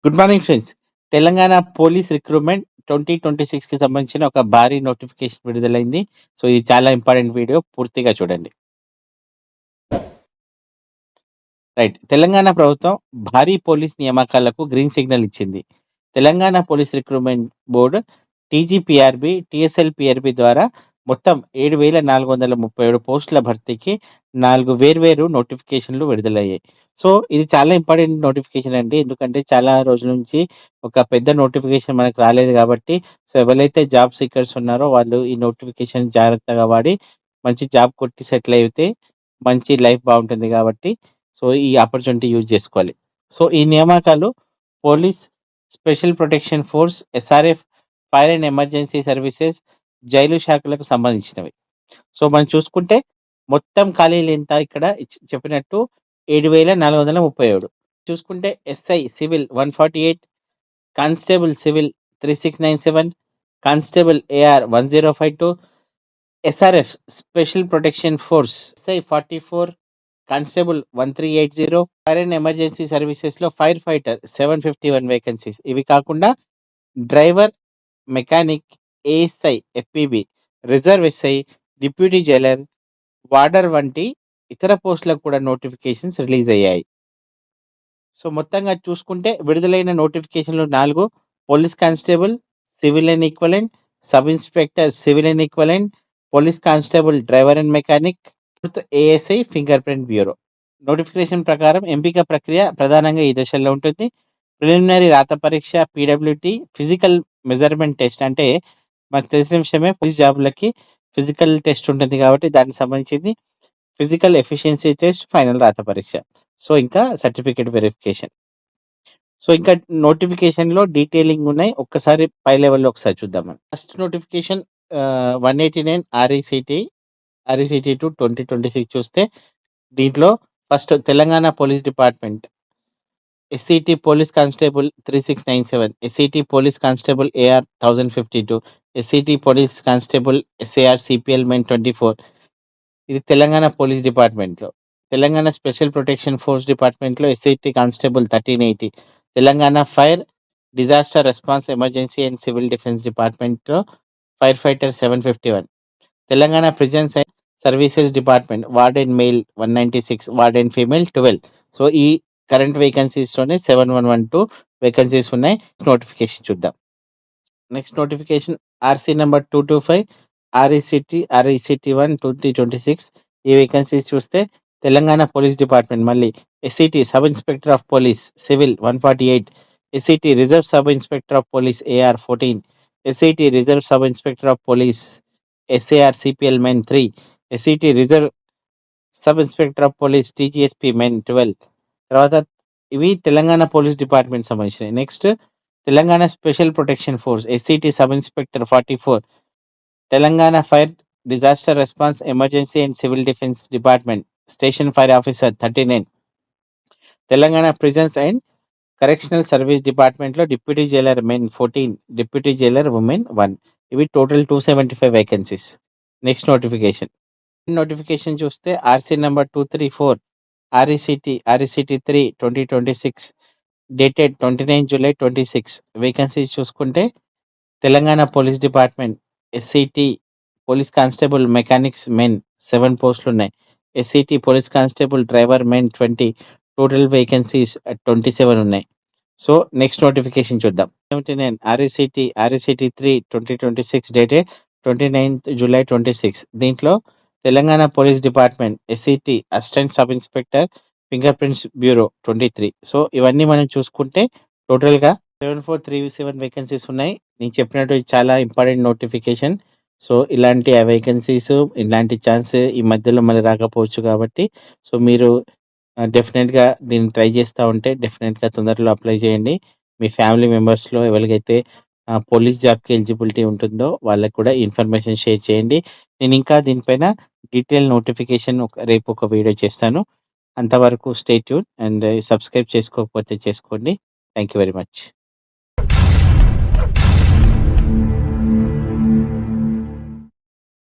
Good morning friends. Telangana police recruitment 2026కి సంబంధించిన ఒక భారీ నోటిఫికేషన్ విడుదలైంది. సో ఇది చాలా ఇంపార్టెంట్ వీడియో, పూర్తిగా చూడండి. రైట్. తెలంగాణ ప్రభుత్వం భారీ పోలీస్ నియామకాలకు గ్రీన్ సిగ్నల్ ఇచ్చింది. Telangana police recruitment board TGPRB, TSLPRB ద్వారా మొత్తం 7,437 పోస్టుల భర్తీకి 4 వేర్వేరు నోటిఫికేషన్లు విడుదలయ్యాయి. సో ఇది చాలా ఇంపార్టెంట్ నోటిఫికేషన్ అండి. ఎందుకంటే చాలా రోజుల నుంచి ఒక పెద్ద నోటిఫికేషన్ మనకు రాలేదు కాబట్టి, సో ఎవరైతే జాబ్ సీకర్స్ ఉన్నారో వాళ్ళు ఈ నోటిఫికేషన్ జాగ్రత్తగా వాడి మంచి జాబ్ కొట్టి సెటిల్ అయితే మంచి లైఫ్ బాగుంటుంది కాబట్టి, సో ఈ ఆపర్చునిటీ యూజ్ చేసుకోవాలి. సో ఈ నియామకాలు police, special protection force, SRF, fire and emergency services, jail శాఖలకు సంబంధించినవి. సో మనం చూసుకుంటే మొత్తం ఖాళీలు ఎంత ఇక్కడ చెప్పినట్టు 7,437. చూసుకుంటే SI civil 148, constable civil 3697, constable AR 1052, SRF special protection force SI 44, constable 1380, fire and emergency services లో ఫైర్ ఫైటర్ 751 వేకెన్సీస్. ఇవి కాకుండా driver, mechanic, ASI, FPB, reserve SI, deputy jailer, warder వంటి ఇతర పోస్టులకు కూడా నోటిఫికేషన్స్ రిలీజ్ అయ్యాయి. సో మొత్తంగా చూసుకుంటే విడుదలైన నోటిఫికేషన్లు 4: police constable, civil and equivalent, sub inspector civil and equivalent, police constable driver and mechanic, ASI finger print bureau. Notification ప్రకారం ఎంపిక ప్రక్రియ ప్రధానంగా ఈ దశల్లో ఉంటుంది. ప్రిలిమినరీ రాత పరీక్ష, పీడబ్ల్యూటీ, ఫిజికల్ మెజర్మెంట్ టెస్ట్. అంటే మనకు తెలిసిన విషయమే, పోలీస్ జాబులకి ఫిజికల్ టెస్ట్ ఉంటుంది కాబట్టి దానికి సంబంధించింది ఫిజికల్ ఎఫిషియన్సీ టెస్ట్, ఫైనల్ రాత పరీక్ష. సో ఇంకా సర్టిఫికేట్ వెరిఫికేషన్. సో ఇంకా నోటిఫికేషన్ లో డీటెయిలింగ్ ఉన్నాయి. ఒక్కసారి పై లెవెల్లో ఒకసారి చూద్దాం. ఫస్ట్ నోటిఫికేషన్ 189 RECT టు 2026 చూస్తే దీంట్లో first Telangana police department SCT police constable 3697, SCT police constable AR 1052, SCT police constable SAR CPL men 24. ఇది తెలంగాణ పోలీస్ డిపార్ట్మెంట్ లో. Telangana special protection force department లో SIT constable 1380, Telangana fire, disaster response, emergency and civil defence department లో fire fighter 751, Telangana prisons and services department warden male 196, warden female 12. So ఈ current vacancies లోనే 7112 vacancies ఉన్నాయి. Notification చూద్దాం. Next notification RC number 225 RECT 1 2026. ఈ vacancies చూస్తే Telangana police department మళ్ళీ SCT sub inspector of police civil 148, SCT reserve sub inspector of police AR 14, SCT reserve sub inspector of police SAR CPL men 3, SCT reserve sub inspector of police TGSP men 12. తర్వాత ఇవి Telangana police department సంబంధించినవి. Next Telangana special protection force SCT sub inspector 44, Telangana fire, disaster response, emergency and civil defence department station fire officer 39, Telangana prisons and correctional service department లో deputy jailer men 14, deputy jailer women 1. ఇవి total 275 vacancies. Next notification చూస్తే RC number 234 RECT 3 2026 dated 29 July 26. Vacancies చూసుకుంటే Telangana police department SCT police constable mechanics men 7 పోస్టులు ఉన్నాయి. SCT police constable driver men 20. Total vacancies 27 ఉన్నాయి. So next notification చూద్దాం. 79 RECT 3 2026 dated 29 July 26. దీంట్లో Telangana police department SCT assistant sub inspector finger prints bureau 23. So ఇవన్నీ మనం చూసుకుంటే total గా 7437 vacancies ఉన్నాయి. నేను చెప్పినట్టు చాలా ఇంపార్టెంట్ నోటిఫికేషన్. సో ఇలాంటి వేకెన్సీస్, ఇలాంటి ఛాన్స్ ఈ మధ్యలో మళ్ళీ రాకపోవచ్చు కాబట్టి, సో మీరు డెఫినెట్ గా దీన్ని ట్రై చేస్తూ ఉంటే డెఫినెట్ గా తొందరలో అప్లై చేయండి. మీ ఫ్యామిలీ మెంబర్స్ లో ఎవరికైతే పోలీస్ జాబ్ కి ఎలిజిబిలిటీ ఉంటుందో వాళ్ళకి కూడా ఇన్ఫర్మేషన్ షేర్ చేయండి. నేను ఇంకా దీనిపైన డీటెయిల్ నోటిఫికేషన్ రేపు ఒక వీడియో చేస్తాను. అంతవరకు స్టే ట్యూన్ అండ్ సబ్స్క్రైబ్ చేసుకోకపోతే చేసుకోండి. Thank you very much.